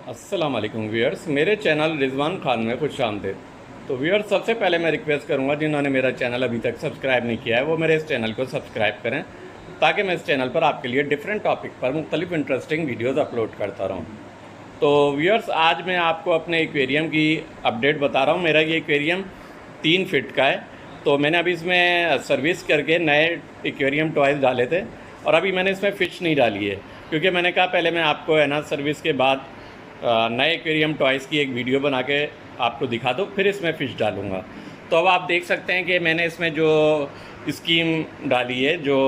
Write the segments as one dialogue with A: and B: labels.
A: अस्सलाम वालेकुम व्यूअर्स, मेरे चैनल रिजवान खान में खुश आमदीद। तो व्यूअर्स, सबसे पहले मैं रिक्वेस्ट करूंगा जिन्होंने मेरा चैनल अभी तक सब्सक्राइब नहीं किया है वो मेरे इस चैनल को सब्सक्राइब करें, ताकि मैं इस चैनल पर आपके लिए डिफरेंट टॉपिक पर मुख्तलिफ इंटरेस्टिंग वीडियोज़ अपलोड करता रहूँ। तो व्यूअर्स, आज मैं आपको अपने एक्वेरियम की अपडेट बता रहा हूँ। मेरा ये एक्वेरियम 3 फीट का है। तो मैंने अभी इसमें सर्विस करके नए एक्वेरियम टॉयज़ डाले थे और अभी मैंने इसमें फ़िश नहीं डाली है, क्योंकि मैंने कहा पहले मैं आपको है ना सर्विस के बाद नए एक्वेरियम टॉयज़ की एक वीडियो बना के आपको दिखा दूँ, फिर इसमें फ़िश डालूँगा। तो अब आप देख सकते हैं कि मैंने इसमें जो स्कीम डाली है जो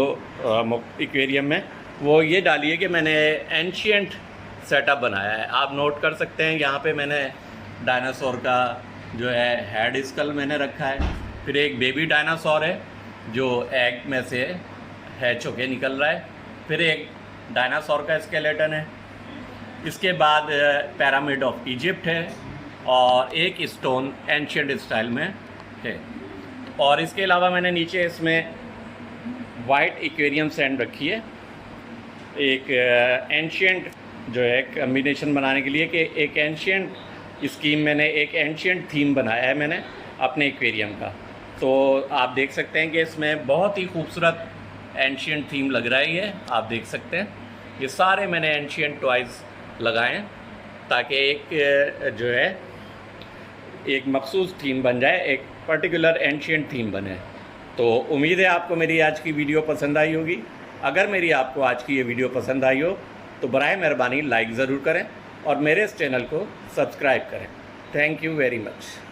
A: एक्वेरियम में, वो ये डाली है कि मैंने एंशियंट सेटअप बनाया है। आप नोट कर सकते हैं यहाँ पे मैंने डायनासोर का जो है हेड स्कल मैंने रखा है, फिर एक बेबी डायनासोर है जो एग में से हैच होके निकल रहा है, फिर एक डायनासोर का स्केलेटन है, इसके बाद पिरामिड ऑफ इजिप्ट है और एक स्टोन एंशियंट स्टाइल में है। और इसके अलावा मैंने नीचे इसमें वाइट एक्वेरियम सैंड रखी है, एक एंशियंट जो है कम्बिनेशन बनाने के लिए कि एक एंशियंट स्कीम, मैंने एक एंशियंट थीम बनाया है मैंने अपने एक्वेरियम का। तो आप देख सकते हैं कि इसमें बहुत ही खूबसूरत एंशियंट थीम लग रहा है। ये आप देख सकते हैं, ये सारे मैंने एंशियंट टॉयज़ लगाएं ताकि एक जो है एक मखसूस थीम बन जाए, एक पर्टिकुलर एंशियंट थीम बने। तो उम्मीद है आपको मेरी आज की वीडियो पसंद आई होगी। अगर मेरी आपको आज की ये वीडियो पसंद आई हो तो बराए मेहरबानी लाइक ज़रूर करें और मेरे इस चैनल को सब्सक्राइब करें। Thank you very much.